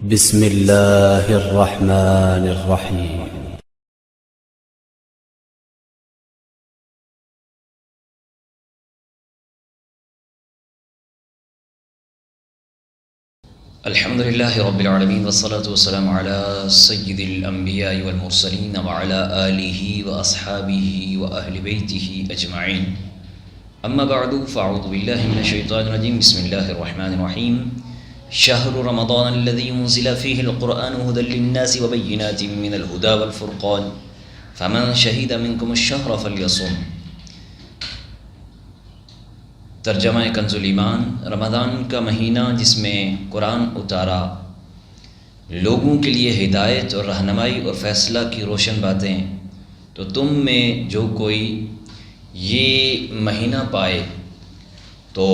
بسم الله الرحمن الرحيم. الحمد لله رب العالمين والصلاة والسلام على سيد الأنبياء والمرسلين وعلى آله وأصحابه وأهل بيته أجمعين. أما بعد فأعوذ بالله من الشيطان الرجيم. بسم الله الرحمن الرحيم. شهر رمضان الذي أنزل فيه القرآن هدى للناس وبينات من الهدى والفرقان فمن شهد منكم الشهر فليصم. ترجمہ کنز الایمان. رمضان کا مہینہ جس میں قرآن اتارا، لوگوں کے لیے ہدایت اور رہنمائی اور فیصلہ کی روشن باتیں، تو تم میں جو کوئی یہ مہینہ پائے تو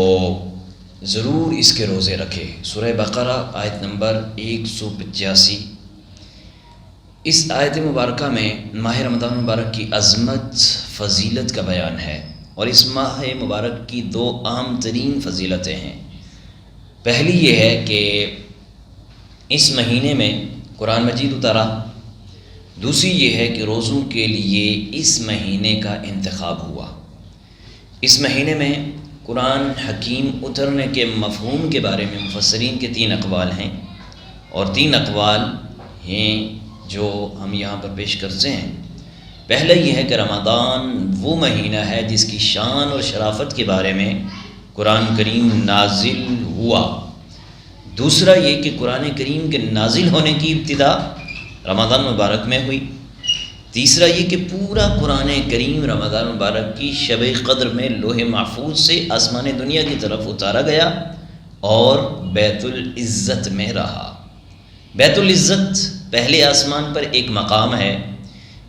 ضرور اس کے روزے رکھے. سورہ بقرہ آیت نمبر 185. اس آیت مبارکہ میں ماہ رمضان مبارک کی عظمت، فضیلت کا بیان ہے، اور اس ماہ مبارک کی دو عام ترین فضیلتیں ہیں. پہلی یہ ہے کہ اس مہینے میں قرآن مجید اتارا. دوسری یہ ہے کہ روزوں کے لیے اس مہینے کا انتخاب ہوا. اس مہینے میں قرآن حکیم اترنے کے مفہوم کے بارے میں مفسرین کے 3 اقوال ہیں، اور 3 اقوال ہیں جو ہم یہاں پر پیش کرتے ہیں. پہلا یہ ہے کہ رمضان وہ مہینہ ہے جس کی شان اور شرافت کے بارے میں قرآن کریم نازل ہوا. دوسرا یہ کہ قرآن کریم کے نازل ہونے کی ابتدا رمضان مبارک میں ہوئی. تیسرا یہ کہ پورا قرآن کریم رمضان مبارک کی شب قدر میں لوح محفوظ سے آسمان دنیا کی طرف اتارا گیا اور بیت العزت میں رہا. بیت العزت پہلے آسمان پر ایک مقام ہے.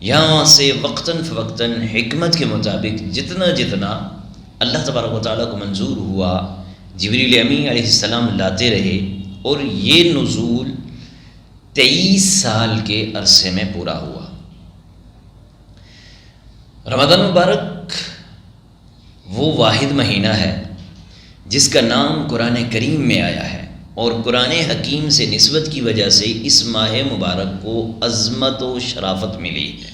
یہاں سے وقتاً فوقتاً حکمت کے مطابق جتنا اللہ تبارک و تعالیٰ کو منظور ہوا جبریل امین علیہ السلام لاتے رہے، اور یہ نزول 23 سال کے عرصے میں پورا ہوا. رمضان مبارک وہ واحد مہینہ ہے جس کا نام قرآن کریم میں آیا ہے، اور قرآن حکیم سے نسبت کی وجہ سے اس ماہ مبارک کو عظمت و شرافت ملی ہے.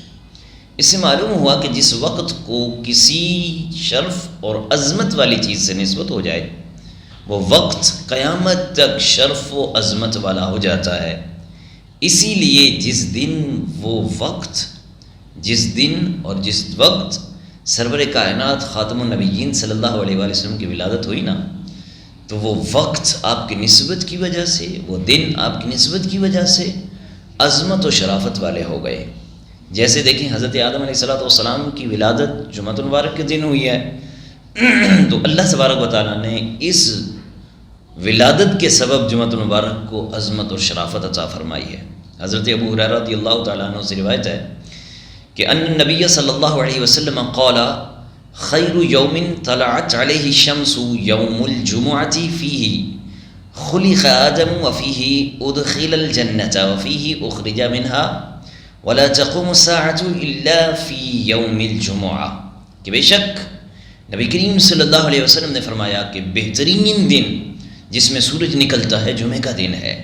اس سے معلوم ہوا کہ جس وقت کو کسی شرف اور عظمت والی چیز سے نسبت ہو جائے، وہ وقت قیامت تک شرف و عظمت والا ہو جاتا ہے. اسی لیے جس دن اور جس وقت سرور کائنات خاتم النبیین صلی اللہ علیہ وآلہ وسلم کی ولادت ہوئی نا، تو وہ وقت آپ کی نسبت کی وجہ سے، وہ دن آپ کی نسبت کی وجہ سے عظمت و شرافت والے ہو گئے. جیسے دیکھیں حضرت آدم علیہ السلام کی ولادت جمعۃ المبارک کے دن ہوئی ہے، تو اللہ تبارک و تعالیٰ نے اس ولادت کے سبب جمعۃ المبارک کو عظمت اور شرافت عطا فرمائی ہے. حضرت ابو ہریرہ رضی اللہ تعالیٰ عنہ سے روایت ہے کہ ان النبی صلی اللہ علیہ وسلم قال خیر یوم طلعت علیہ الشمس یوم الجمعۃ فیہ خلق آدم وفیہ ادخل الجنۃ وفیہ اخرج منها ولا تقوم الساعۃ الا فی یوم الجمعہ. کہ بے شک نبی کریم صلی اللہ علیہ وسلم نے فرمایا کہ بہترین دن جس میں سورج نکلتا ہے جمعہ کا دن ہے.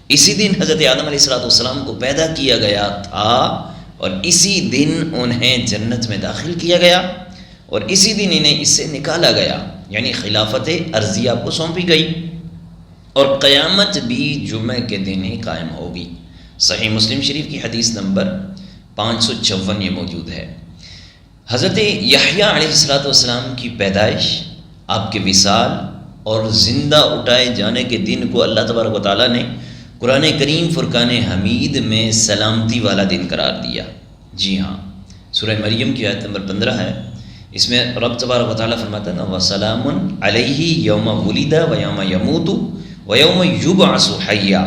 اسی دن حضرت آدم علیہ السلام کو پیدا کیا گیا تھا، اور اسی دن انہیں جنت میں داخل کیا گیا، اور اسی دن انہیں اس سے نکالا گیا، یعنی خلافت ارضی آپ کو سونپی گئی، اور قیامت بھی جمعہ کے دن ہی قائم ہوگی. صحیح مسلم شریف کی حدیث نمبر 556 یہ موجود ہے. حضرت یحییٰ علیہ السلام کی پیدائش، آپ کے وصال اور زندہ اٹھائے جانے کے دن کو اللہ تبارک و تعالیٰ نے قرآن کریم فرقان حمید میں سلامتی والا دن قرار دیا. جی ہاں، سورہ مریم کی آیت نمبر 15 ہے. اس میں رب تبارک و تعالیٰ فرماتا ہے نا وَسَلَامٌ عَلَيْهِ يَوْمَ وُلِدَ وَيَوْمَ يَمُوتُ وَيَوْمَ يُبْعَثُ حَيًّا.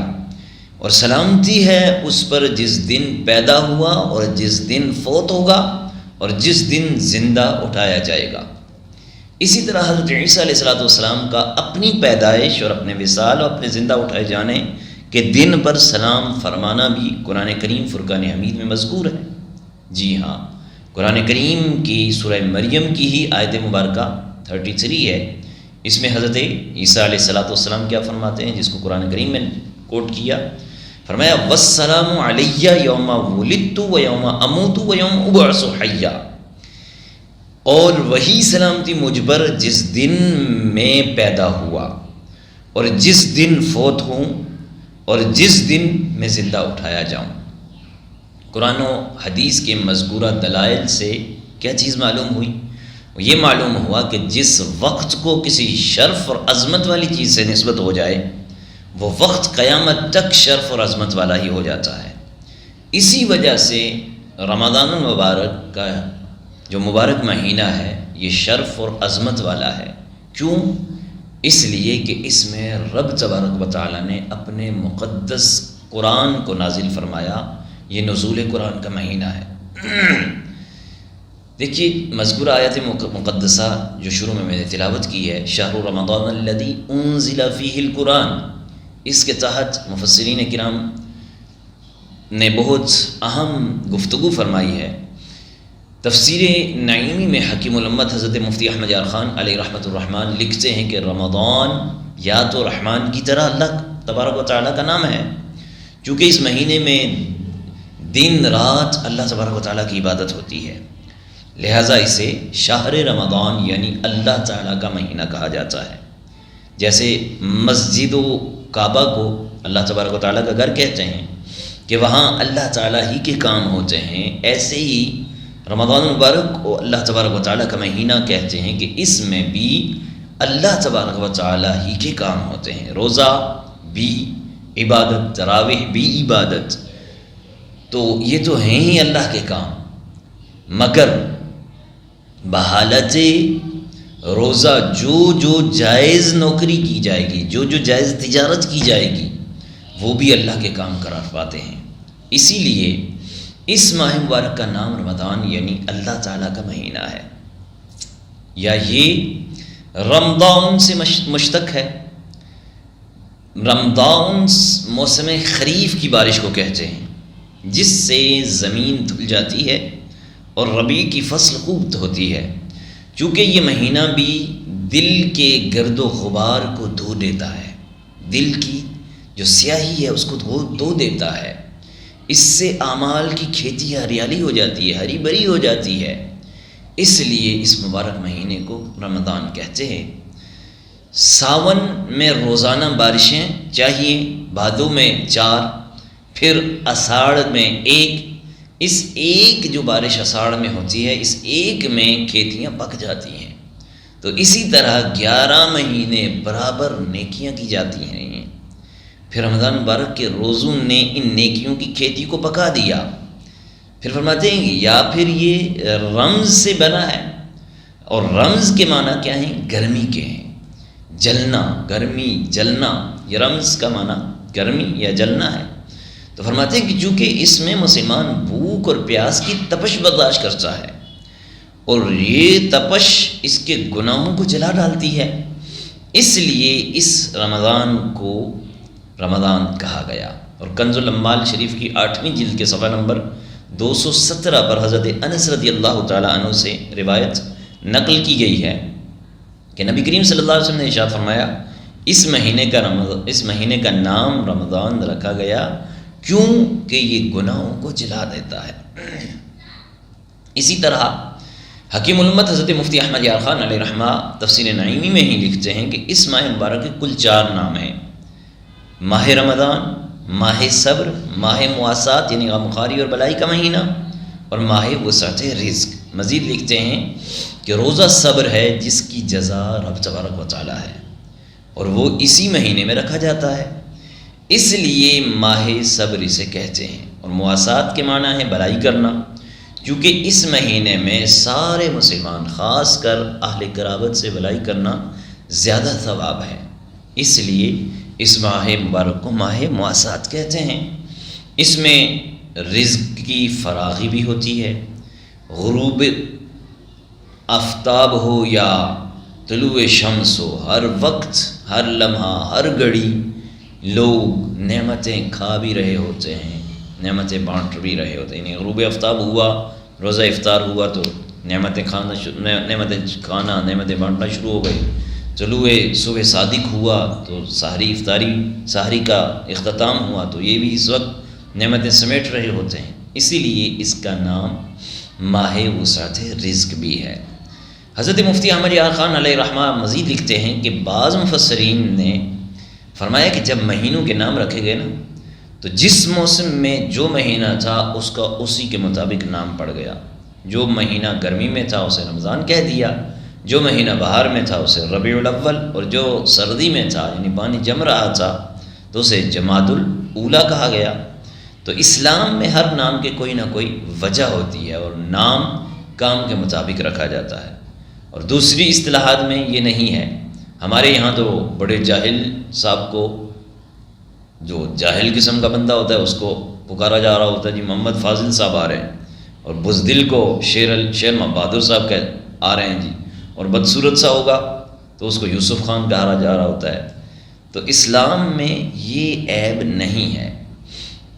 اور سلامتی ہے اس پر جس دن پیدا ہوا اور جس دن فوت ہوگا اور جس دن زندہ اٹھایا جائے گا. اسی طرح حضرت عیسیٰ علیہ السلام کا اپنی پیدائش اور اپنے وصال اور اپنے زندہ اٹھائے جانے کے دن پر سلام فرمانا بھی قرآن کریم فرقان حمید میں مذکور ہے. جی ہاں، قرآن کریم کی سورہ مریم کی ہی آیت مبارکہ 33 ہے. اس میں حضرت عیسیٰ علیہ السلام کیا فرماتے ہیں، جس کو قرآن کریم میں کوٹ کیا فرمایا والسلام علیہ یوم ولدت و یوم اموت و یوم ابعث حیا، اور وہی سلامتی مجھ پر جس دن میں پیدا ہوا اور جس دن فوت ہوں اور جس دن میں زندہ اٹھایا جاؤں۔ قرآن و حدیث کے مذکورہ دلائل سے کیا چیز معلوم ہوئی؟ یہ معلوم ہوا کہ جس وقت کو کسی شرف اور عظمت والی چیز سے نسبت ہو جائے وہ وقت قیامت تک شرف اور عظمت والا ہی ہو جاتا ہے۔ اسی وجہ سے رمضان المبارک کا جو مبارک مہینہ ہے یہ شرف اور عظمت والا ہے۔ کیوں؟ اس لیے کہ اس میں رب تبارک و تعالیٰ نے اپنے مقدس قرآن کو نازل فرمایا، یہ نزول قرآن کا مہینہ ہے۔ دیکھیے مذکورہ آیت مقدسہ جو شروع میں نے تلاوت کی ہے، شہر رمضان الذی انزل فیہ القرآن، اس کے تحت مفسرین کرام نے بہت اہم گفتگو فرمائی ہے۔ تفسیر نعیمی میں حکیم الامت حضرت مفتی احمد یار خان علیہ رحمۃ الرحمن لکھتے ہیں کہ رمضان یا تو رحمان کی طرح اللہ تبارک و تعالیٰ کا نام ہے، چونکہ اس مہینے میں دن رات اللہ تبارک و تعالیٰ کی عبادت ہوتی ہے، لہٰذا اسے شہر رمضان یعنی اللہ تعالیٰ کا مہینہ کہا جاتا ہے۔ جیسے مسجد و کعبہ کو اللہ تبارک و تعالیٰ کا گھر کہتے ہیں کہ وہاں اللہ تعالیٰ ہی کے کام ہوتے ہیں، ایسے ہی رمضان المبارک کو اللہ تبارک و تعالیٰ کا مہینہ کہتے ہیں کہ اس میں بھی اللہ تبارک و تعالیٰ ہی کے کام ہوتے ہیں۔ روزہ بھی عبادت، تراویح بھی عبادت، تو یہ تو ہیں ہی اللہ کے کام، مگر بحالت روزہ جو جائز نوکری کی جائے گی، جو جائز تجارت کی جائے گی، وہ بھی اللہ کے کام قرار پاتے ہیں۔ اسی لیے اس ماہ مبارک کا نام رمضان یعنی اللہ تعالیٰ کا مہینہ ہے، یا یہ رمضان سے مشتق ہے۔ رمضان موسم خریف کی بارش کو کہتے ہیں، جس سے زمین دھل جاتی ہے اور ربیع کی فصل خوب ہوتی ہے، چونکہ یہ مہینہ بھی دل کے گرد و غبار کو دھو دیتا ہے، دل کی جو سیاہی ہے اس کو دھو دیتا ہے، اس سے اعمال کی کھیتی ہریالی ہو جاتی ہے، ہری بھری ہو جاتی ہے، اس لیے اس مبارک مہینے کو رمضان کہتے ہیں۔ ساون میں روزانہ بارشیں چاہیے، بھادو میں 4، پھر اساڑھ میں 1، اس ایک جو بارش اساڑھ میں ہوتی ہے، اس ایک میں کھیتیاں پک جاتی ہیں۔ تو اسی طرح 11 مہینے برابر نیکیاں کی جاتی ہیں، پھر رمضان مبارک کے روزوں نے ان نیکیوں کی کھیتی کو پکا دیا۔ پھر فرماتے ہیں یا پھر یہ رمز سے بنا ہے، اور رمز کے معنی کیا ہیں؟ گرمی کے ہیں، جلنا، گرمی، جلنا، یہ رمز کا معنی گرمی یا جلنا ہے۔ تو فرماتے ہیں کہ چونکہ اس میں مسلمان بھوک اور پیاس کی تپش برداشت کرتا ہے، اور یہ تپش اس کے گناہوں کو جلا ڈالتی ہے، اس لیے اس رمضان کو رمضان کہا گیا۔ اور کنز الاموال شریف کی 8ویں جلد کے صفحہ نمبر 217 پر حضرت انس رضی اللہ تعالیٰ عنہ سے روایت نقل کی گئی ہے کہ نبی کریم صلی اللہ علیہ وسلم نے ارشاد فرمایا، اس مہینے کا نام رمضان رکھا گیا کیوں کہ یہ گناہوں کو جلا دیتا ہے۔ اسی طرح حکیم الامت حضرت مفتی احمد یار خان علیہ رحمہ تفسیر نعیمی میں ہی لکھتے ہیں کہ اس ماہ مبارک کے کل 4 نام ہیں: ماہ رمضان، ماہ صبر، ماہ مواسات یعنی غمخواری اور بلائی کا مہینہ، اور ماہ وسعت رزق۔ مزید لکھتے ہیں کہ روزہ صبر ہے جس کی جزا رب تبارک و تعالیٰ ہے، اور وہ اسی مہینے میں رکھا جاتا ہے، اس لیے ماہ صبر اسے کہتے ہیں۔ اور مواسات کے معنی ہے بلائی کرنا، کیونکہ اس مہینے میں سارے مسلمان خاص کر اہل قرابت سے بلائی کرنا زیادہ ثواب ہے، اس لیے اس ماہ مبارک کو ماہ مواسات کہتے ہیں۔ اس میں رزق کی فراغی بھی ہوتی ہے، غروب آفتاب ہو یا طلوع شمس ہو، ہر وقت، ہر لمحہ، ہر گھڑی لوگ نعمتیں کھا بھی رہے ہوتے ہیں، نعمتیں بانٹ بھی رہے ہوتے ہیں۔ یعنی غروب آفتاب ہوا، روزہ افطار ہوا تو نعمتیں کھانا، نعمتیں بانٹنا شروع ہو گئی، طلوع صبح صادق ہوا تو سحری افطاری سحری کا اختتام ہوا تو یہ بھی اس وقت نعمتیں سمیٹ رہے ہوتے ہیں، اسی لیے اس کا نام ماہ وسعت رزق بھی ہے۔ حضرت مفتی احمد یار خان علیہ رحمہ مزید لکھتے ہیں کہ بعض مفسرین نے فرمایا کہ جب مہینوں کے نام رکھے گئے نا تو جس موسم میں جو مہینہ تھا اس کا اسی کے مطابق نام پڑ گیا۔ جو مہینہ گرمی میں تھا اسے رمضان کہہ دیا، جو مہینہ بہار میں تھا اسے ربیع الاول، اور جو سردی میں تھا یعنی پانی جم رہا تھا تو اسے جمادی الاولیٰ کہا گیا۔ تو اسلام میں ہر نام کے کوئی نہ کوئی وجہ ہوتی ہے اور نام کام کے مطابق رکھا جاتا ہے، اور دوسری اصطلاحات میں یہ نہیں ہے۔ ہمارے یہاں تو بڑے جاہل صاحب کو، جو جاہل قسم کا بندہ ہوتا ہے اس کو پکارا جا رہا ہوتا ہے جی محمد فاضل صاحب آ رہے ہیں، اور بزدل کو شیر بہادر صاحب آ رہے ہیں جی، اور بدصورت سا ہوگا تو اس کو یوسف خان کہا جا رہا ہوتا ہے۔ تو اسلام میں یہ عیب نہیں ہے۔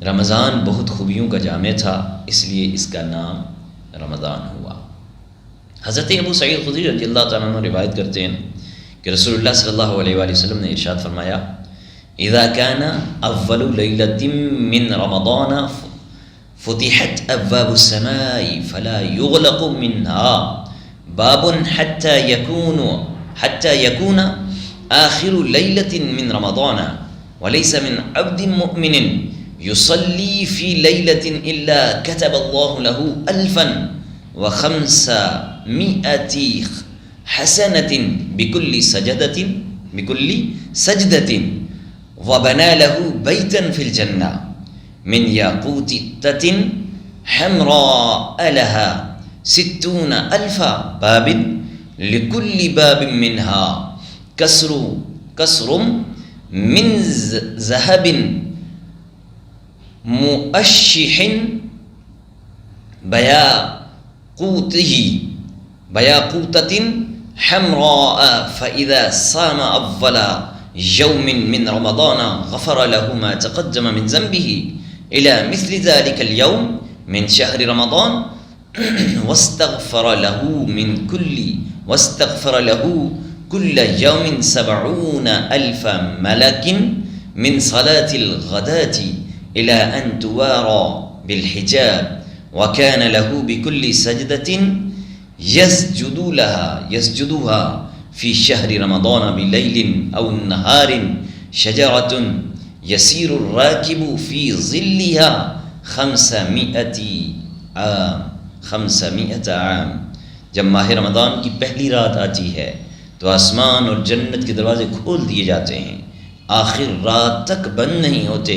رمضان بہت خوبیوں کا جامع تھا، اس لیے اس کا نام رمضان ہوا۔ حضرت ابو سعید خدری رضی اللہ تعالیٰ عنہ روایت کرتے ہیں کہ رسول اللہ صلی اللہ علیہ وآلہ وسلم نے ارشاد فرمایا، اذا كان اول ليلة من رمضان فتحت ابواب السماء فلا يغلق منها باب حتى يكون آخر ليلة من رمضان وليس من عبد مؤمن يصلي في ليلة إلا كتب الله له 1500 حسنة بكل سجدة وبنى له بيتا في الجنة من ياقوتة حمراء لها 60,000 باب لكل باب منها كسر من ذهب مؤشح بياقوتة حمراء فإذا صام أول يوم من رمضان غفر له ما تقدم من ذنبه إلى مثل ذلك اليوم من شهر رمضان واستغفر له كل يوم 70,000 ملك من صلاة الغداة إلى أن توارى بالحجاب وكان له بكل سجدة يسجدها في شهر رمضان بليل أو نهار شجرة يسير الراكب في ظلها 500 عام۔ جب ماہ رمضان کی پہلی رات آتی ہے تو آسمان اور جنت کے دروازے کھول دیے جاتے ہیں، آخر رات تک بند نہیں ہوتے۔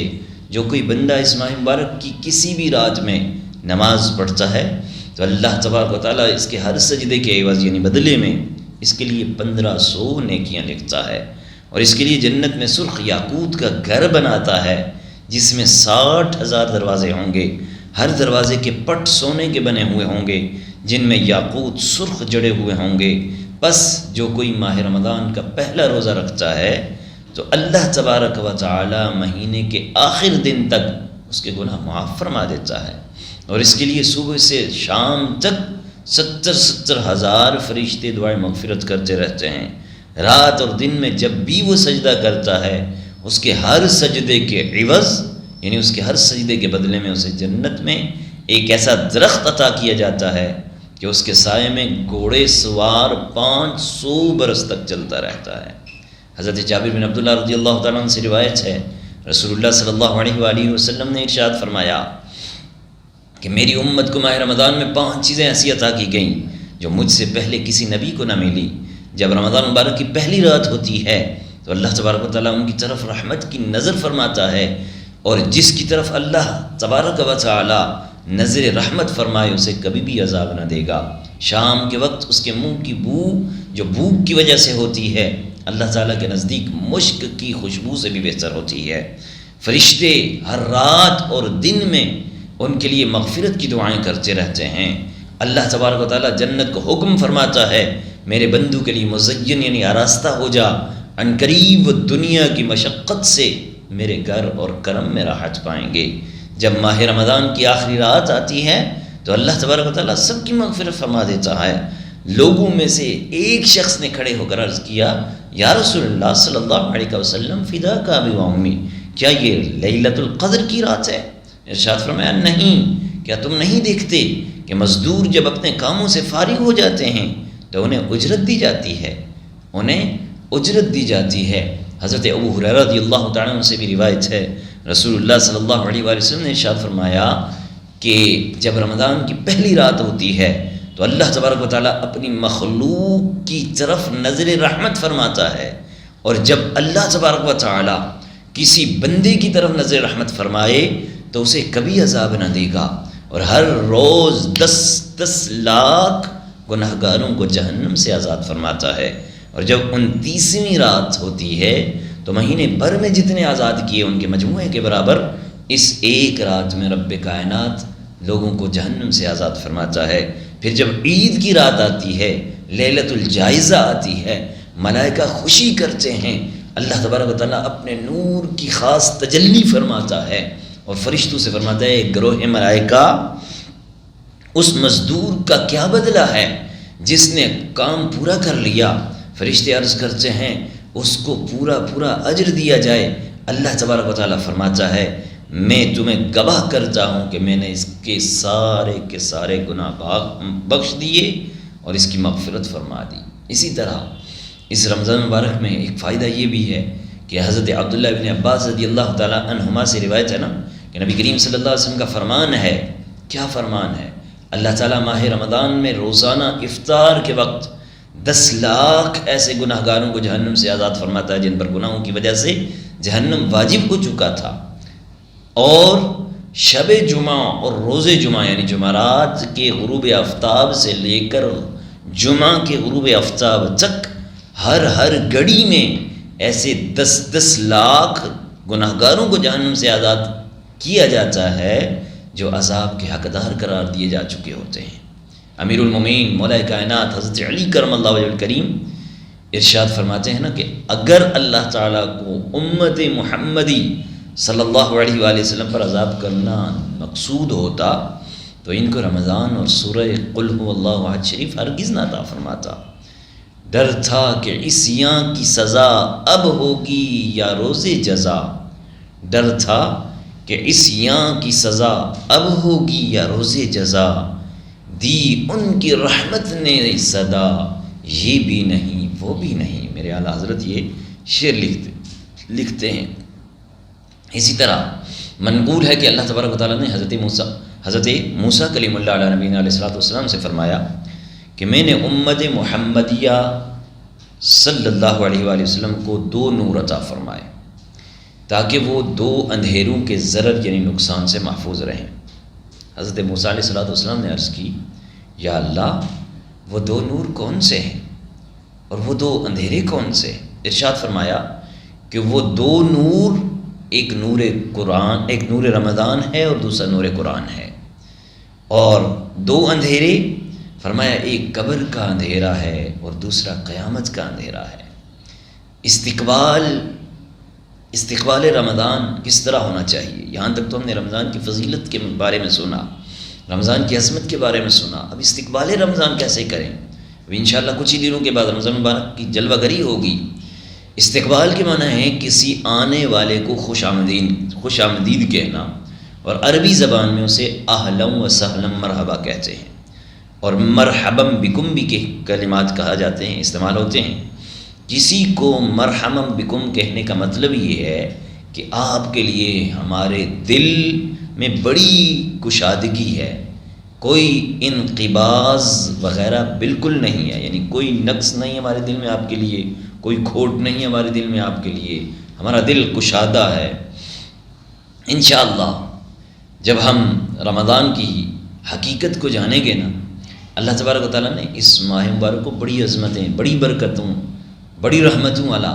جو کوئی بندہ اس ماہ مبارک کی کسی بھی رات میں نماز پڑھتا ہے تو اللہ تبارک و تعالیٰ اس کے ہر سجدے کے عوض یعنی بدلے میں اس کے لیے 1500 نیکیاں لکھتا ہے، اور اس کے لیے جنت میں سرخ یاقوت کا گھر بناتا ہے جس میں 60,000 دروازے ہوں گے، ہر دروازے کے پٹ سونے کے بنے ہوئے ہوں گے جن میں یاقوت سرخ جڑے ہوئے ہوں گے۔ بس جو کوئی ماہ رمضان کا پہلا روزہ رکھتا ہے تو اللہ تبارک و تعالی مہینے کے آخر دن تک اس کے گناہ معاف فرما دیتا ہے، اور اس کے لیے صبح سے شام تک 70,000 فرشتے دعائیں مغفرت کرتے رہتے ہیں۔ رات اور دن میں جب بھی وہ سجدہ کرتا ہے اس کے ہر سجدے کے عوض یعنی اس کے ہر سجدے کے بدلے میں اسے جنت میں ایک ایسا درخت عطا کیا جاتا ہے کہ اس کے سائے میں گھوڑے سوار 500 برس تک چلتا رہتا ہے۔ حضرت جابر بن عبداللہ رضی اللہ تعالیٰ عنہ سے روایت ہے، رسول اللہ صلی اللہ علیہ وآلہ وسلم نے ارشاد فرمایا کہ میری امت کو ماہ رمضان میں 5 چیزیں ایسی عطا کی گئیں جو مجھ سے پہلے کسی نبی کو نہ ملی۔ جب رمضان مبارک کی پہلی رات ہوتی ہے تو اللہ تبارک و تعالیٰ ان کی طرف رحمت کی نظر فرماتا ہے، اور جس کی طرف اللہ تبارک و تعالیٰ نظر رحمت فرمائے اسے کبھی بھی عذاب نہ دے گا۔ شام کے وقت اس کے منہ کی بو جو بھوک کی وجہ سے ہوتی ہے اللہ تعالیٰ کے نزدیک مشک کی خوشبو سے بھی بہتر ہوتی ہے۔ فرشتے ہر رات اور دن میں ان کے لیے مغفرت کی دعائیں کرتے رہتے ہیں۔ اللہ تبارک و تعالیٰ جنت کو حکم فرماتا ہے میرے بندو کے لیے مزین یعنی آراستہ ہو جا، عنقریب دنیا کی مشقت سے میرے گھر اور کرم میں راحت پائیں گے۔ جب ماہ رمضان کی آخری رات آتی ہے تو اللہ تبارک و تعالیٰ سب کی مغفرت فرما دیتا ہے۔ لوگوں میں سے ایک شخص نے کھڑے ہو کر عرض کیا یا رسول اللہ صلی اللہ علیہ وسلم فداک ابی و امی، کیا یہ لیلۃ القدر کی رات ہے؟ ارشاد فرمایا نہیں، کیا تم نہیں دیکھتے کہ مزدور جب اپنے کاموں سے فارغ ہو جاتے ہیں تو انہیں اجرت دی جاتی ہے، انہیں اجرت دی جاتی ہے۔ حضرت ابو ہریرہ رضی اللہ تعالیٰ عنہ سے بھی روایت ہے، رسول اللہ صلی اللہ علیہ وآلہ وسلم نے ارشاد فرمایا کہ جب رمضان کی پہلی رات ہوتی ہے تو اللہ تبارک و تعالیٰ اپنی مخلوق کی طرف نظر رحمت فرماتا ہے، اور جب اللہ تبارک و تعالیٰ کسی بندے کی طرف نظر رحمت فرمائے تو اسے کبھی عذاب نہ دے گا، اور ہر روز 10 لاکھ گناہ گاروں کو جہنم سے آزاد فرماتا ہے۔ اور جب 29ویں رات ہوتی ہے تو مہینے بھر میں جتنے آزاد کیے ان کے مجموعے کے برابر اس ایک رات میں رب کائنات لوگوں کو جہنم سے آزاد فرماتا ہے۔ پھر جب عید کی رات آتی ہے، لیلۃ الجائزہ آتی ہے، ملائکہ خوشی کرتے ہیں، اللہ تبارک و تعالیٰ اپنے نور کی خاص تجلی فرماتا ہے اور فرشتوں سے فرماتا ہے ایک گروہ ملائکہ اس مزدور کا کیا بدلہ ہے جس نے کام پورا کر لیا؟ فرشتے عرض کرتے ہیں اس کو پورا اجر دیا جائے۔ اللہ تبارک و تعالیٰ فرماتا ہے میں تمہیں گواہ کرتا ہوں کہ میں نے اس کے سارے گناہ بخش دیے اور اس کی مغفرت فرما دی۔ اسی طرح اس رمضان مبارک میں ایک فائدہ یہ بھی ہے کہ حضرت عبداللہ بن عباس رضی اللہ تعالیٰ عنہما سے روایت ہے نا کہ نبی کریم صلی اللہ علیہ وسلم کا فرمان ہے، کیا فرمان ہے؟ اللہ تعالیٰ ماہ رمضان میں روزانہ افطار کے وقت 10 لاکھ ایسے گناہ گاروں کو جہنم سے آزاد فرماتا ہے جن پر گناہوں کی وجہ سے جہنم واجب ہو چکا تھا، اور شب جمعہ اور روز جمعہ یعنی جمعرات کے غروب آفتاب سے لے کر جمعہ کے غروب آفتاب تک ہر گھڑی میں ایسے 10 لاکھ گناہ گاروں کو جہنم سے آزاد کیا جاتا ہے جو عذاب کے حقدار قرار دیے جا چکے ہوتے ہیں۔ امیر المومنین مولا کائنات حضرت علی کرم اللہ وجہ الکریم ارشاد فرماتے ہیں نا کہ اگر اللہ تعالیٰ کو امت محمدی صلی اللہ علیہ وآلہ وسلم پر عذاب کرنا مقصود ہوتا تو ان کو رمضان اور سورہ قل هو اللہ احد شریف ہرگز نہ عطا فرماتا۔ ڈر تھا کہ عصیاں کی سزا اب ہوگی یا روز جزا، ڈر تھا کہ عصیاں کی سزا اب ہوگی یا روز جزا، دی ان کی رحمت نے صدا، یہ بھی نہیں وہ بھی نہیں۔ میرے اعلیٰ حضرت یہ شعر لکھتے ہیں۔ اسی طرح منقول ہے کہ اللہ تبارک و تعالیٰ نے حضرت موسیٰ کلیم اللہ علیہ نبینا علیہ الصلوۃ والسلام سے فرمایا کہ میں نے امت محمدیہ صلی اللہ علیہ وآلہ وسلم کو 2 نور عطا فرمائے تاکہ وہ 2 اندھیروں کے ضرر یعنی نقصان سے محفوظ رہیں۔ حضرت موسیٰ علیہ الصلوۃ والسلام نے عرض کی یا اللہ وہ 2 نور کون سے ہیں اور وہ 2 اندھیرے کون سے؟ ارشاد فرمایا کہ وہ 2 نور ایک نور قرآن، ایک نور رمضان ہے اور دوسرا نور قرآن ہے، اور 2 اندھیرے فرمایا ایک قبر کا اندھیرا ہے اور دوسرا قیامت کا اندھیرا ہے۔ استقبال رمضان کس طرح ہونا چاہیے؟ یہاں تک تو ہم نے رمضان کی فضیلت کے بارے میں سنا، رمضان کی عظمت کے بارے میں سنا، اب استقبال رمضان کیسے کریں؟ اب انشاءاللہ کچھ ہی دنوں کے بعد رمضان مبارک کی جلوہ گری ہوگی۔ استقبال کے معنی ہے کسی آنے والے کو خوش آمدید کہنا، اور عربی زبان میں اسے اہلا و سہلا مرحبا کہتے ہیں، اور مرحبا بکم بھی کے کلمات کہا جاتے ہیں، استعمال ہوتے ہیں۔ کسی کو مرحبا بکم کہنے کا مطلب یہ ہے کہ آپ کے لیے ہمارے دل میں بڑی کشادگی ہے، کوئی انقباض وغیرہ بالکل نہیں ہے، یعنی کوئی نقص نہیں ہمارے دل میں آپ کے لیے، کوئی کھوٹ نہیں ہمارے دل میں آپ کے لیے، ہمارا دل کشادہ ہے۔ انشاءاللہ جب ہم رمضان کی حقیقت کو جانیں گے نا، اللہ تبارک و تعالیٰ نے اس ماہ مبارک کو بڑی عظمتیں، بڑی برکتوں، بڑی رحمتوں والا،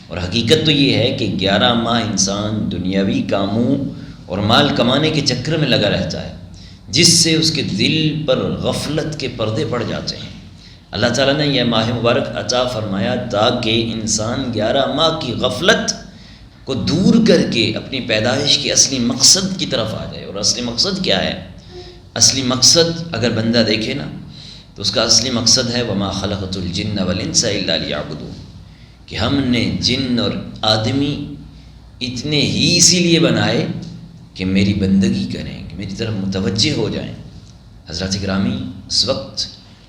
اور حقیقت تو یہ ہے کہ 11 ماہ انسان دنیاوی کاموں اور مال کمانے کے چکر میں لگا رہتا ہے، جس سے اس کے دل پر غفلت کے پردے پڑ جاتے ہیں۔ اللہ تعالیٰ نے یہ ماہ مبارک عطا فرمایا تاکہ انسان 11 ماہ کی غفلت کو دور کر کے اپنی پیدائش کے اصلی مقصد کی طرف آ جائے۔ اور اصلی مقصد کیا ہے؟ اصلی مقصد اگر بندہ دیکھے نا تو اس کا اصلی مقصد ہے وما خلقت الجن والانس الا لیعبدون، کہ ہم نے جن اور آدمی اتنے ہی اسی لیے بنائے کہ میری بندگی کریں، کہ میری طرف متوجہ ہو جائیں۔ حضرات گرامی، اس وقت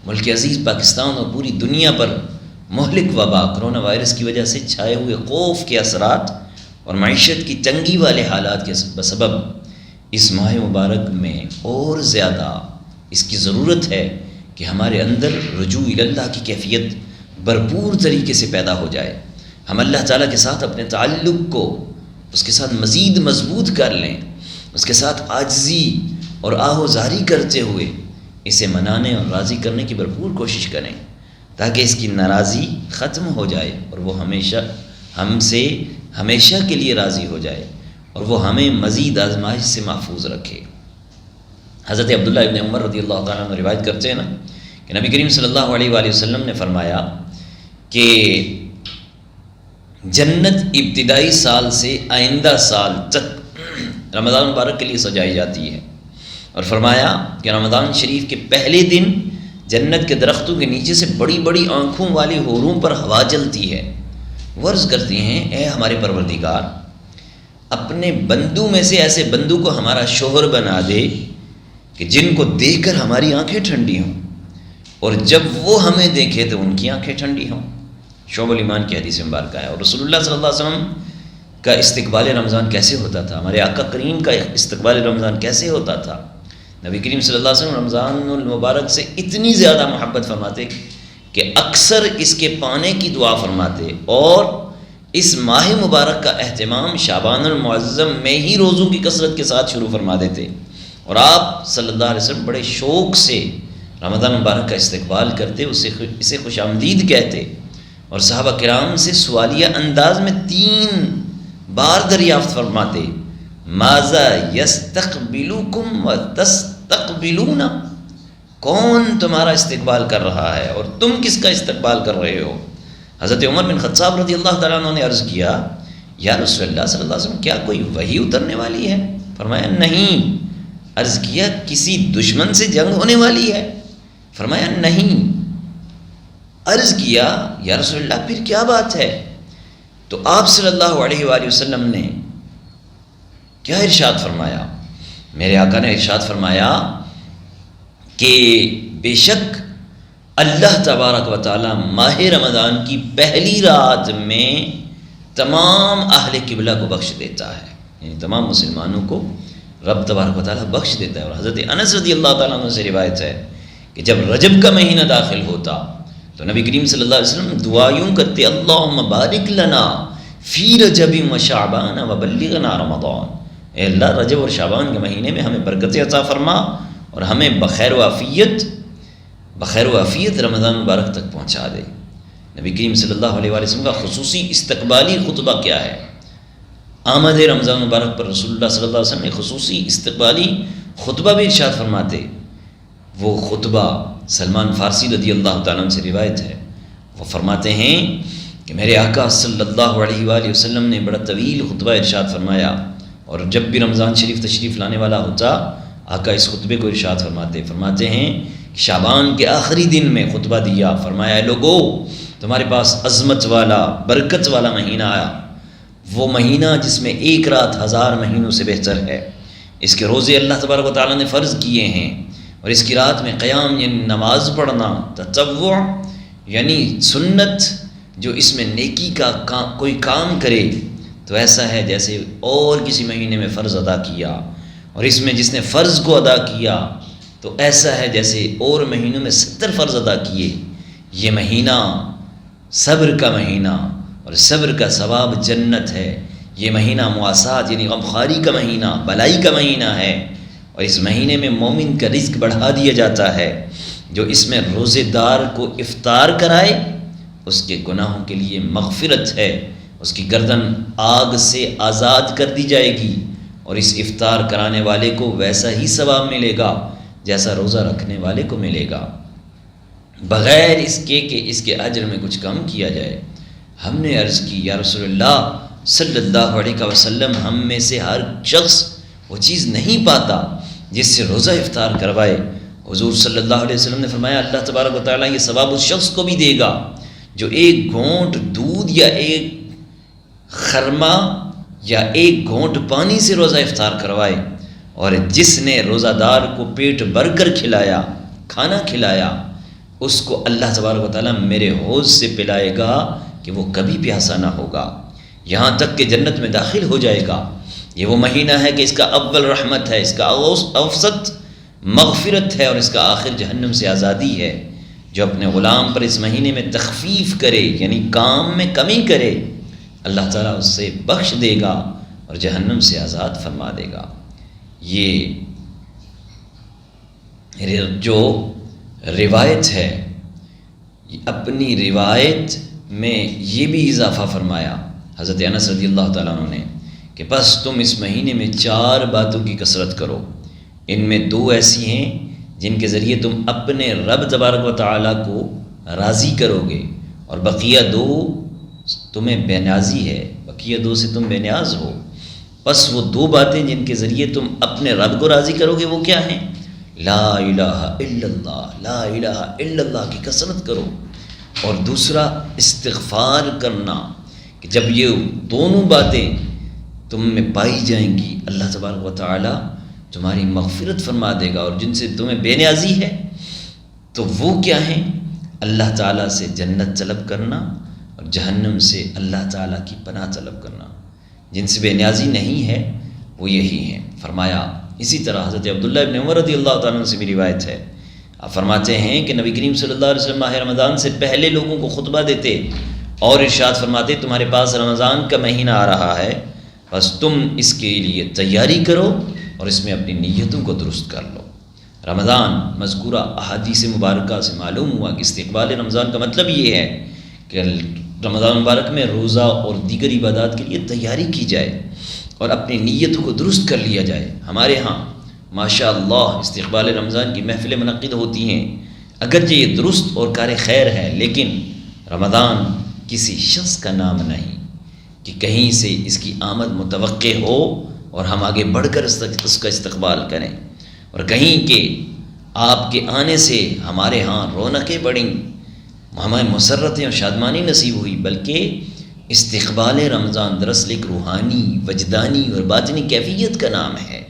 ملک عزیز پاکستان اور پوری دنیا پر مہلک وبا کرونا وائرس کی وجہ سے چھائے ہوئے خوف کے اثرات اور معیشت کی تنگی والے حالات کے بسبب اس ماہ مبارک میں اور زیادہ اس کی ضرورت ہے کہ ہمارے اندر رجوع اللہ کی کیفیت بھرپور طریقے سے پیدا ہو جائے، ہم اللہ تعالیٰ کے ساتھ اپنے تعلق کو اس کے ساتھ مزید مضبوط کر لیں، اس کے ساتھ عاجزی اور آہوزاری کرتے ہوئے اسے منانے اور راضی کرنے کی بھرپور کوشش کریں، تاکہ اس کی ناراضی ختم ہو جائے اور وہ ہم سے ہمیشہ کے لیے راضی ہو جائے اور وہ ہمیں مزید آزمائش سے محفوظ رکھے۔ حضرت عبداللہ ابن عمر رضی اللہ تعالیٰ عنہ روایت کرتے ہیں نا کہ نبی کریم صلی اللہ علیہ وآلہ وسلم نے فرمایا کہ جنت ابتدائی سال سے آئندہ سال تک رمضان مبارک کے لیے سجائی جاتی ہے، اور فرمایا کہ رمضان شریف کے پہلے دن جنت کے درختوں کے نیچے سے بڑی بڑی آنکھوں والی حوروں پر ہوا چلتی ہے، وہ عرض کرتی ہیں اے ہمارے پروردگار، اپنے بندوں میں سے ایسے بندوں کو ہمارا شوہر بنا دے کہ جن کو دیکھ کر ہماری آنکھیں ٹھنڈی ہوں، اور جب وہ ہمیں دیکھے تو ان کی آنکھیں ٹھنڈی ہوں۔ شعب الایمان کی حدیث مبارکہ ہے۔ اور رسول اللہ صلی اللہ علیہ وسلم کا استقبال رمضان کیسے ہوتا تھا، ہمارے آقا کریم کا استقبال رمضان کیسے ہوتا تھا؟ نبی کریم صلی اللہ علیہ وسلم رمضان المبارک سے اتنی زیادہ محبت فرماتے کہ اکثر اس کے پانے کی دعا فرماتے، اور اس ماہ مبارک کا اہتمام شعبان المعظم میں ہی روزوں کی کثرت کے ساتھ شروع فرما دیتے، اور آپ صلی اللہ علیہ وسلم بڑے شوق سے رمضان مبارک کا استقبال کرتے، اسے خوش آمدید کہتے، اور صحابہ کرام سے سوالیہ انداز میں 3 بار دریافت فرماتے ماذا یستقبلکم وتستقبلون، کون تمہارا استقبال کر رہا ہے اور تم کس کا استقبال کر رہے ہو؟ حضرت عمر بن خطاب رضی اللہ تعالیٰ عنہ نے عرض کیا یا رسول اللہ صلی اللہ علیہ وسلم کیا کوئی وحی اترنے والی ہے؟ فرمایا نہیں۔ عرض کیا کسی دشمن سے جنگ ہونے والی ہے؟ فرمایا نہیں۔ عرض کیا یا رسول اللہ پھر کیا بات ہے؟ تو آپ صلی اللہ علیہ وآلہ وسلم نے کیا ارشاد فرمایا؟ میرے آقا نے ارشاد فرمایا کہ بے شک اللہ تبارک و تعالی ماہ رمضان کی پہلی رات میں تمام اہل قبلہ کو بخش دیتا ہے، یعنی تمام مسلمانوں کو رب تبارک و تعالی بخش دیتا ہے۔ اور حضرت انس رضی اللہ تعالیٰ عنہ سے روایت ہے کہ جب رجب کا مہینہ داخل ہوتا تو نبی کریم صلی اللہ علیہ وسلم دعا یوں کرتے اللہم بارک لنا فی رجب و شعبان و بلغنا رمضان، اے اللہ رجب اور شعبان کے مہینے میں ہمیں برکتیں عطا فرما اور ہمیں بخیر و عافیت رمضان مبارک تک پہنچا دے۔ نبی کریم صلی اللہ علیہ وآلہ وسلم کا خصوصی استقبالی خطبہ کیا ہے؟ آمد رمضان مبارک پر رسول اللہ صلی اللہ علیہ وسلم نے خصوصی استقبالی خطبہ بھی ارشاد فرماتے۔ وہ خطبہ سلمان فارسی رضی اللہ تعالیٰ عنہ سے روایت ہے، وہ فرماتے ہیں کہ میرے آقا صلی اللہ علیہ وآلہ وسلم نے بڑا طویل خطبہ ارشاد فرمایا، اور جب بھی رمضان شریف تشریف لانے والا ہوتا آقا اس خطبے کو ارشاد فرماتے ہیں کہ شعبان کے آخری دن میں خطبہ دیا، فرمایا اے لوگو تمہارے پاس عظمت والا برکت والا مہینہ آیا، وہ مہینہ جس میں 1 رات 1000 مہینوں سے بہتر ہے، اس کے روزے اللہ تبارک و تعالیٰ نے فرض کیے ہیں، اور اس کی رات میں قیام یعنی نماز پڑھنا، تطوع یعنی سنت، جو اس میں نیکی کا کوئی کام کرے تو ایسا ہے جیسے اور کسی مہینے میں فرض ادا کیا، اور اس میں جس نے فرض کو ادا کیا تو ایسا ہے جیسے اور مہینوں میں 70 فرض ادا کیے۔ یہ مہینہ صبر کا مہینہ، اور صبر کا ثواب جنت ہے۔ یہ مہینہ مواسات یعنی غمخواری کا مہینہ، بلائی کا مہینہ ہے، اور اس مہینے میں مومن کا رزق بڑھا دیا جاتا ہے۔ جو اس میں روزے دار کو افطار کرائے اس کے گناہوں کے لیے مغفرت ہے، اس کی گردن آگ سے آزاد کر دی جائے گی، اور اس افطار کرانے والے کو ویسا ہی ثواب ملے گا جیسا روزہ رکھنے والے کو ملے گا، بغیر اس کے کہ اس کے اجر میں کچھ کم کیا جائے۔ ہم نے عرض کی یا رسول اللہ صلی اللہ علیہ وسلم، ہم میں سے ہر شخص وہ چیز نہیں پاتا جس سے روزہ افطار کروائے حضور صلی اللہ علیہ وسلم نے فرمایا اللہ تبارک و تعالیٰ یہ ثواب اس شخص کو بھی دے گا جو ایک گھونٹ دودھ یا ایک خرما یا ایک گھونٹ پانی سے روزہ افطار کروائے، اور جس نے روزہ دار کو پیٹ بھر کر کھلایا، کھانا کھلایا، اس کو اللہ تبارک و تعالیٰ میرے حوض سے پلائے گا کہ وہ کبھی پیاسا نہ ہوگا، یہاں تک کہ جنت میں داخل ہو جائے گا۔ یہ وہ مہینہ ہے کہ اس کا اول رحمت ہے، اس کا اوسط مغفرت ہے، اور اس کا آخر جہنم سے آزادی ہے۔ جو اپنے غلام پر اس مہینے میں تخفیف کرے، یعنی کام میں کمی کرے، اللہ تعالیٰ اس سے بخش دے گا اور جہنم سے آزاد فرما دے گا۔ یہ جو روایت ہے، اپنی روایت میں یہ بھی اضافہ فرمایا حضرت انس رضی اللہ تعالیٰ عنہ نے کہ بس تم اس مہینے میں 4 باتوں کی کثرت کرو، ان میں 2 ایسی ہیں جن کے ذریعے تم اپنے رب تبارک و تعالیٰ کو راضی کرو گے، اور بقیہ 2 تمہیں بے نیازی ہے، بقیہ 2 سے تم بے نیاز ہو۔ بس وہ 2 باتیں جن کے ذریعے تم اپنے رب کو راضی کرو گے وہ کیا ہیں؟ لا الہ الا اللہ، لا الہ الا اللہ کی کثرت کرو، اور دوسرا استغفار کرنا، کہ جب یہ دونوں باتیں تم میں پائی جائیں گی اللہ تبارک و تعالی تمہاری مغفرت فرما دے گا، اور جن سے تمہیں بے نیازی ہے تو وہ کیا ہیں؟ اللہ تعالیٰ سے جنت طلب کرنا اور جہنم سے اللہ تعالیٰ کی پناہ طلب کرنا۔ جن سے بے نیازی نہیں ہے وہ یہی ہیں۔ فرمایا اسی طرح حضرت عبداللہ ابن عمر رضی اللہ تعالیٰ عنہ سے بھی روایت ہے، آپ فرماتے ہیں کہ نبی کریم صلی اللہ علیہ وسلم ماہ رمضان سے پہلے لوگوں کو خطبہ دیتے اور ارشاد فرماتے تمہارے پاس رمضان کا مہینہ آ رہا ہے، بس تم اس کے لیے تیاری کرو اور اس میں اپنی نیتوں کو درست کر لو۔ رمضان مذکورہ احادیث مبارکہ سے معلوم ہوا کہ استقبال رمضان کا مطلب یہ ہے کہ رمضان مبارک میں روزہ اور دیگر عبادات کے لیے تیاری کی جائے اور اپنی نیتوں کو درست کر لیا جائے۔ ہمارے ہاں ماشاء اللہ استقبال رمضان کی محفلیں منعقد ہوتی ہیں، اگرچہ یہ درست اور کار خیر ہے، لیکن رمضان کسی شخص کا نام نہیں کہ کہیں سے اس کی آمد متوقع ہو اور ہم آگے بڑھ کر اس کا استقبال کریں، اور کہیں کہ آپ کے آنے سے ہمارے ہاں رونقیں بڑھیں، ہمیں مسرتیں اور شادمانی نصیب ہوئی، بلکہ استقبال رمضان دراصل ایک روحانی، وجدانی اور باطنی کیفیت کا نام ہے۔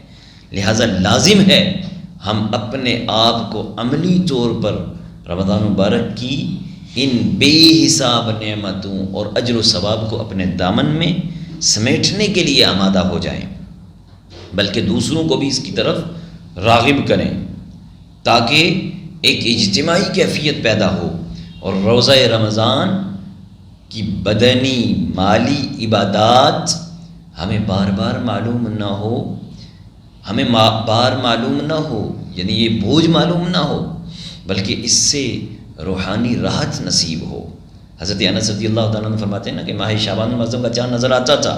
لہذا لازم ہے ہم اپنے آپ کو عملی طور پر رمضان مبارک کی ان بے حساب نعمتوں اور اجر و ثواب کو اپنے دامن میں سمیٹنے کے لیے آمادہ ہو جائیں، بلکہ دوسروں کو بھی اس کی طرف راغب کریں تاکہ ایک اجتماعی کیفیت پیدا ہو، اور روزہ رمضان کی بدنی مالی عبادات ہمیں بار بار معلوم نہ ہو، ہمیں بار معلوم نہ ہو، یعنی یہ بوجھ معلوم نہ ہو، بلکہ اس سے روحانی راحت نصیب ہو۔ حضرت انس رضی اللہ تعالیٰ عنہ فرماتے ہیں نا کہ ماہ شعبان المعظم کا چاند نظر آتا تھا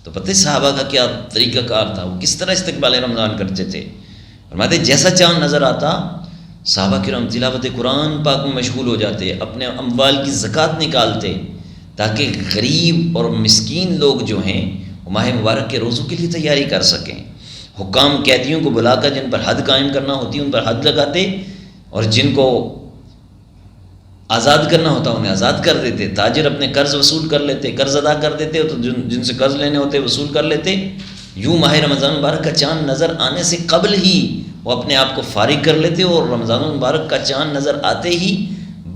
تو پتہ صحابہ کا کیا طریقہ کار تھا، وہ کس طرح استقبال رمضان کرتے تھے۔ فرماتے جیسا چاند نظر آتا صحابہ کرام تلاوت قرآن پاک میں مشغول ہو جاتے، اپنے اموال کی زکوٰۃ نکالتے تاکہ غریب اور مسکین لوگ جو ہیں وہ ماہ مبارک کے روزوں کے لیے تیاری کر سکیں۔ حکام قیدیوں کو بلا کر جن پر حد قائم کرنا ہوتی ان پر حد لگاتے، اور جن کو آزاد کرنا ہوتا انہیں آزاد کر دیتے۔ تاجر اپنے قرض وصول کر لیتے، قرض ادا کر دیتے، تو جن سے قرض لینے ہوتے وصول کر لیتے۔ یوں ماہ رمضان مبارک کا چاند نظر آنے سے قبل ہی وہ اپنے آپ کو فارغ کر لیتے، اور رمضان مبارک کا چاند نظر آتے ہی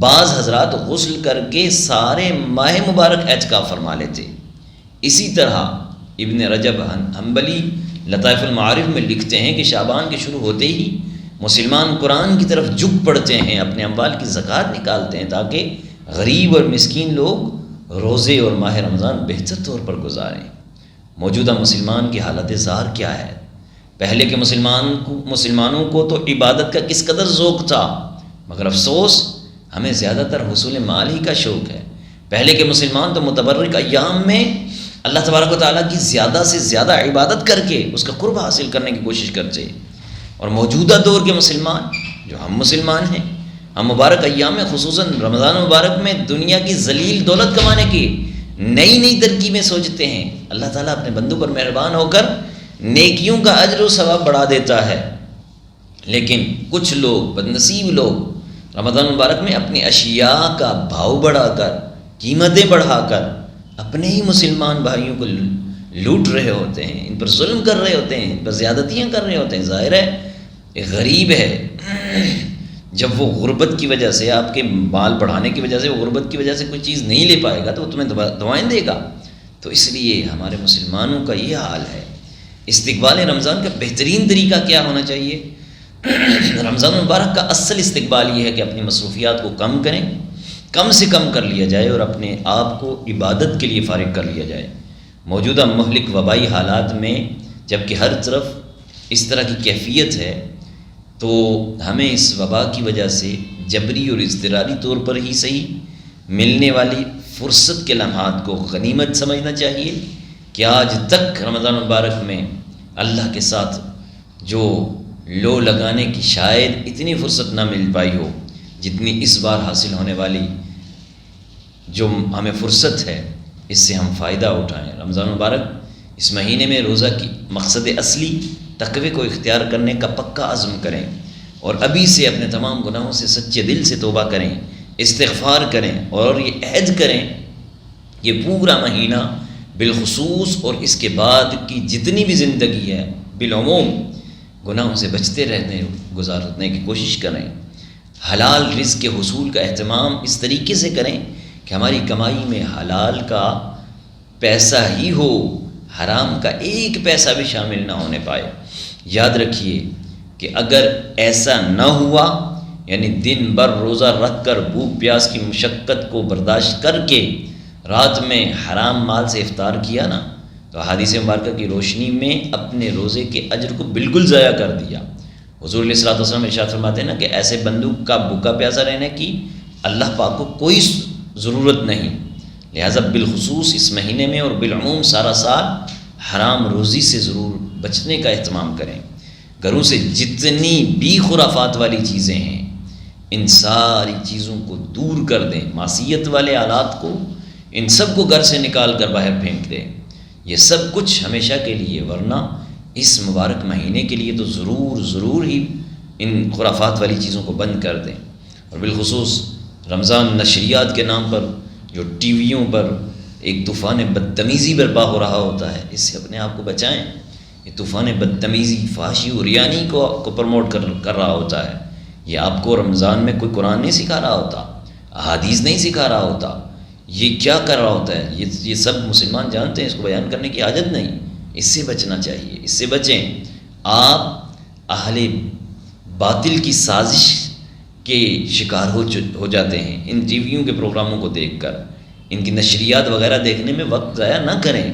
بعض حضرات غسل کر کے سارے ماہ مبارک اعتکاف فرما لیتے۔ اسی طرح ابن رجب حنبلی لطائف المعارف میں لکھتے ہیں کہ شعبان کے شروع ہوتے ہی مسلمان قرآن کی طرف جھک پڑتے ہیں، اپنے اموال کی زکوٰۃ نکالتے ہیں تاکہ غریب اور مسکین لوگ روزے اور ماہ رمضان بہتر طور پر گزاریں۔ موجودہ مسلمان کی حالت ظاہر کیا ہے؟ پہلے کے مسلمانوں کو تو عبادت کا کس قدر ذوق تھا، مگر افسوس ہمیں زیادہ تر حصول مال ہی کا شوق ہے۔ پہلے کے مسلمان تو متبرک ایام میں اللہ تبارک و تعالیٰ کی زیادہ سے زیادہ عبادت کر کے اس کا قرب حاصل کرنے کی کوشش کرتے، اور موجودہ دور کے مسلمان جو ہم مسلمان ہیں، ہم مبارک ایام میں خصوصاً رمضان مبارک میں دنیا کی ذلیل دولت کمانے کی نئی نئی ترکیبیں سوچتے ہیں۔ اللہ تعالیٰ اپنے بندوں پر مہربان ہو کر نیکیوں کا اجر و ثواب بڑھا دیتا ہے، لیکن کچھ لوگ، بدنصیب لوگ، رمضان المبارک میں اپنی اشیاء کا بھاؤ بڑھا کر، قیمتیں بڑھا کر اپنے ہی مسلمان بھائیوں کو لوٹ رہے ہوتے ہیں، ان پر ظلم کر رہے ہوتے ہیں، ان پر زیادتیاں کر رہے ہوتے ہیں۔ ظاہر ہے ایک غریب ہے، جب وہ غربت کی وجہ سے، آپ کے مال بڑھانے کی وجہ سے، وہ غربت کی وجہ سے کوئی چیز نہیں لے پائے گا تو وہ تمہیں دعائیں دے گا۔ تو اس لیے ہمارے مسلمانوں کا یہ حال ہے۔ استقبال رمضان کا بہترین طریقہ کیا ہونا چاہیے؟ رمضان المبارک کا اصل استقبال یہ ہے کہ اپنی مصروفیات کو کم کریں، کم سے کم کر لیا جائے اور اپنے آپ کو عبادت کے لیے فارغ کر لیا جائے۔ موجودہ مہلک وبائی حالات میں جب کہ ہر طرف اس طرح کی کیفیت ہے، تو ہمیں اس وبا کی وجہ سے جبری اور اضطراری طور پر ہی صحیح ملنے والی فرصت کے لمحات کو غنیمت سمجھنا چاہیے کہ آج تک رمضان المبارک میں اللہ کے ساتھ جو لو لگانے کی شاید اتنی فرصت نہ مل پائی ہو جتنی اس بار حاصل ہونے والی جو ہمیں فرصت ہے، اس سے ہم فائدہ اٹھائیں۔ رمضان المبارک اس مہینے میں روزہ کی مقصد اصلی تقوی کو اختیار کرنے کا پکا عزم کریں اور ابھی سے اپنے تمام گناہوں سے سچے دل سے توبہ کریں، استغفار کریں اور یہ عہد کریں یہ پورا مہینہ بالخصوص اور اس کے بعد کی جتنی بھی زندگی ہے بالعموم گناہوں سے بچتے رہنے گزارنے کی کوشش کریں۔ حلال رزق کے حصول کا اہتمام اس طریقے سے کریں کہ ہماری کمائی میں حلال کا پیسہ ہی ہو، حرام کا ایک پیسہ بھی شامل نہ ہونے پائے۔ یاد رکھیے کہ اگر ایسا نہ ہوا، یعنی دن بھر روزہ رکھ کر بھوک پیاس کی مشقت کو برداشت کر کے رات میں حرام مال سے افطار کیا نا، تو احادیث مبارکہ کی روشنی میں اپنے روزے کے اجر کو بالکل ضائع کر دیا۔ حضور علیہ الصلوۃ والسلام ارشاد فرماتے ہیں نا کہ ایسے بندوں کا بھوکا پیاسا رہنے کی اللہ پاک کو کوئی ضرورت نہیں، لہٰذا بالخصوص اس مہینے میں اور بالعموم سارا سال حرام روزی سے ضرور بچنے کا اہتمام کریں۔ گھروں سے جتنی بھی خرافات والی چیزیں ہیں ان ساری چیزوں کو دور کر دیں، معصیت والے آلات کو، ان سب کو گھر سے نکال کر باہر پھینک دیں۔ یہ سب کچھ ہمیشہ کے لیے، ورنہ اس مبارک مہینے کے لیے تو ضرور ہی ان خرافات والی چیزوں کو بند کر دیں۔ اور بالخصوص رمضان نشریات کے نام پر جو ٹی ویوں پر ایک طوفان بدتمیزی برپا ہو رہا ہوتا ہے، اس سے اپنے آپ کو بچائیں۔ یہ طوفان بدتمیزی، فحاشی اور ریانی کو پروموٹ کر رہا ہوتا ہے۔ یہ آپ کو رمضان میں کوئی قرآن نہیں سکھا رہا ہوتا، احادیث نہیں سکھا رہا ہوتا، یہ کیا کر رہا ہوتا ہے، یہ سب مسلمان جانتے ہیں، اس کو بیان کرنے کی حاجت نہیں۔ اس سے بچنا چاہیے، اس سے بچیں۔ آپ اہل باطل کی سازش کے شکار ہو جاتے ہیں ان ٹی ویوں کے پروگراموں کو دیکھ کر۔ ان کی نشریات وغیرہ دیکھنے میں وقت ضائع نہ کریں،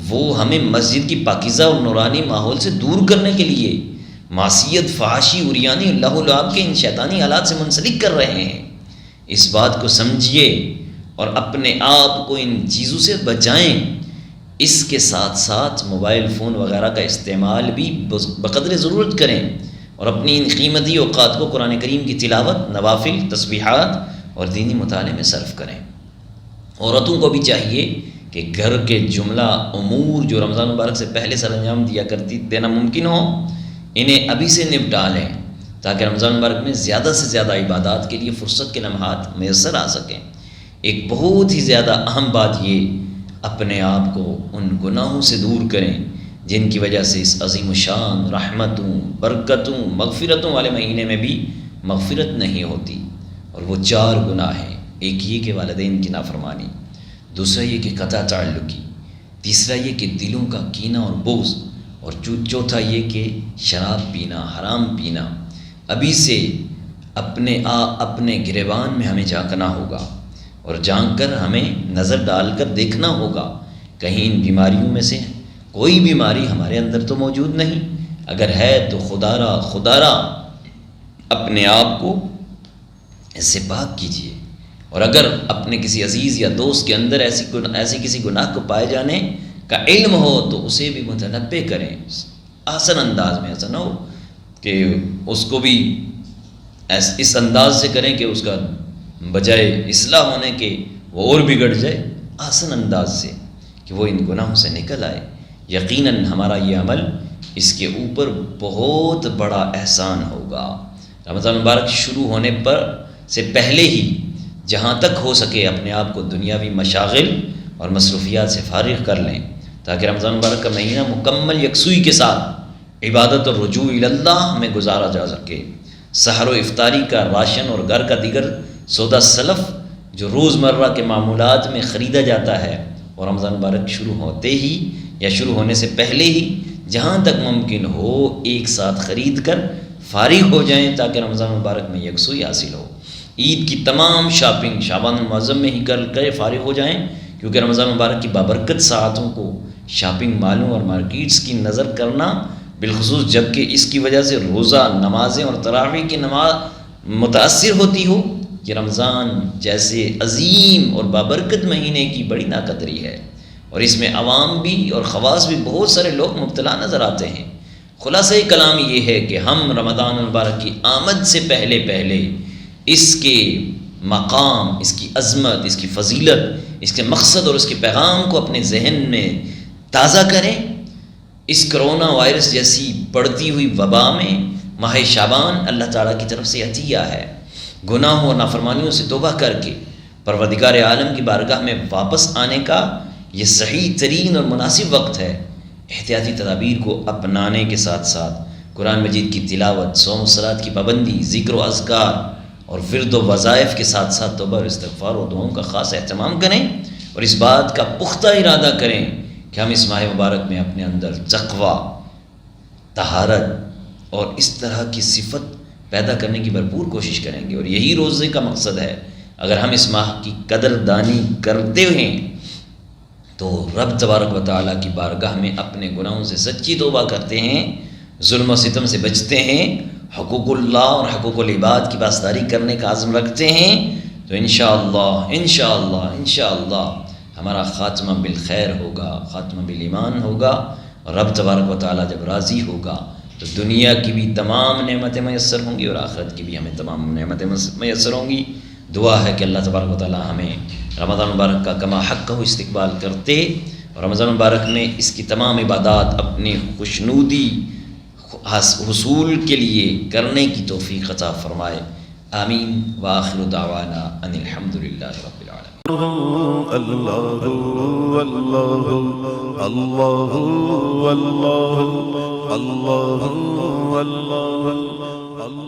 وہ ہمیں مسجد کی پاکیزہ اور نورانی ماحول سے دور کرنے کے لیے معصیت، فحاشی، عریانی، لہو و لعب کے ان شیطانی آلات سے منسلک کر رہے ہیں۔ اس بات کو سمجھیے اور اپنے آپ کو ان چیزوں سے بچائیں۔ اس کے ساتھ ساتھ موبائل فون وغیرہ کا استعمال بھی بقدر ضرورت کریں اور اپنی ان قیمتی اوقات کو قرآن کریم کی تلاوت، نوافل، تسبیحات اور دینی مطالعے میں صرف کریں۔ عورتوں کو بھی چاہیے کہ گھر کے جملہ امور جو رمضان مبارک سے پہلے سر انجام دینا ممکن ہو، انہیں ابھی سے نپٹا لیں تاکہ رمضان مبارک میں زیادہ سے زیادہ عبادات کے لیے فرصت کے لمحات میسر آ سکیں۔ ایک بہت ہی زیادہ اہم بات یہ، اپنے آپ کو ان گناہوں سے دور کریں جن کی وجہ سے اس عظیم الشان رحمتوں، برکتوں، مغفرتوں والے مہینے میں بھی مغفرت نہیں ہوتی۔ اور وہ 4 گناہ ہیں۔ ایک یہ کہ والدین کی نافرمانی، دوسرا یہ کہ قطع تعلقی، تیسرا یہ کہ دلوں کا کینہ اور بغض، اور چوتھا یہ کہ شراب پینا، حرام پینا۔ ابھی سے اپنے گریبان میں ہمیں جھانکنا ہوگا اور جھانک کر ہمیں نظر ڈال کر دیکھنا ہوگا کہیں ان بیماریوں میں سے کوئی بیماری ہمارے اندر تو موجود نہیں، اگر ہے تو خدارا اپنے آپ کو اس سے پاک کیجیے، اور اگر اپنے کسی عزیز یا دوست کے اندر ایسی کسی گناہ کو پائے جانے کا علم ہو تو اسے بھی متنبہ کریں آسان انداز میں۔ ایسا نہ ہو کہ اس کو بھی اس انداز سے کریں کہ اس کا بجائے اصلاح ہونے کے وہ اور بگڑ جائے، آسان انداز سے کہ وہ ان گناہوں سے نکل آئے۔ یقیناً ہمارا یہ عمل اس کے اوپر بہت بڑا احسان ہوگا۔ رمضان مبارک شروع ہونے پر سے پہلے ہی جہاں تک ہو سکے اپنے آپ کو دنیاوی مشاغل اور مصروفیات سے فارغ کر لیں، تاکہ رمضان مبارک کا مہینہ مکمل یکسوئی کے ساتھ عبادت اور رجوع اللہ میں گزارا جا سکے۔ سحر و افطاری کا راشن اور گھر کا دیگر سودا سلف جو روزمرہ کے معمولات میں خریدا جاتا ہے، اور رمضان مبارک شروع ہوتے ہی یا شروع ہونے سے پہلے ہی جہاں تک ممکن ہو ایک ساتھ خرید کر فارغ ہو جائیں، تاکہ رمضان مبارک میں یکسوئی حاصل ہو۔ عید کی تمام شاپنگ شعبان المعظم میں ہی کر کے فارغ ہو جائیں، کیونکہ رمضان مبارک کی بابرکت ساعتوں کو شاپنگ مالوں اور مارکیٹس کی نظر کرنا، بالخصوص جب کہ اس کی وجہ سے روزہ، نمازیں اور تراویح کی نماز متاثر ہوتی ہو، یہ رمضان جیسے عظیم اور بابرکت مہینے کی بڑی ناقدری ہے، اور اس میں عوام بھی اور خواص بھی بہت سارے لوگ مبتلا نظر آتے ہیں۔ خلاصہ کلام یہ ہے کہ ہم رمضان المبارک کی آمد سے پہلے اس کے مقام، اس کی عظمت، اس کی فضیلت، اس کے مقصد اور اس کے پیغام کو اپنے ذہن میں تازہ کریں۔ اس کرونا وائرس جیسی بڑھتی ہوئی وبا میں ماہ شعبان اللہ تعالیٰ کی طرف سے عطیہ ہے۔ گناہوں اور نافرمانیوں سے توبہ کر کے پروردگار عالم کی بارگاہ میں واپس آنے کا یہ صحیح ترین اور مناسب وقت ہے۔ احتیاطی تدابیر کو اپنانے کے ساتھ ساتھ قرآن مجید کی تلاوت، صوم و صلاۃ کی پابندی، ذکر و اذکار اور ورد و وظائف کے ساتھ ساتھ توبہ اور استغفار و دعاؤں کا خاص اہتمام کریں، اور اس بات کا پختہ ارادہ کریں کہ ہم اس ماہ مبارک میں اپنے اندر تقویٰ، طہارت اور اس طرح کی صفت پیدا کرنے کی بھرپور کوشش کریں گے، اور یہی روزے کا مقصد ہے۔ اگر ہم اس ماہ کی قدر دانی کرتے ہیں تو رب تبارک و تعالیٰ کی بارگاہ میں اپنے گناہوں سے سچی توبہ کرتے ہیں، ظلم و ستم سے بچتے ہیں، حقوق اللہ اور حقوق العباد کی پاسداری کرنے کا عزم رکھتے ہیں، تو انشاءاللہ ہمارا خاتمہ بالخیر ہوگا، خاتمہ بالایمان ہوگا، اور رب تبارک و تعالیٰ جب راضی ہوگا تو دنیا کی بھی تمام نعمتیں میسر ہوں گی، اور آخرت کی بھی ہمیں تمام نعمتیں میسر ہوں گی۔ دعا ہے کہ اللہ تبارک و تعالیٰ ہمیں رمضان مبارک کا کما حق ہو استقبال کرتے، اور رمضان مبارک میں اس کی تمام عبادات اپنی خوشنودی حصول کے لیے کرنے کی توفیق عطا فرمائے۔ آمین وآخر دعوانا ان الحمدللہ رب العالمین۔ اللہ اللہ اللہ اللہ اللہ اللہ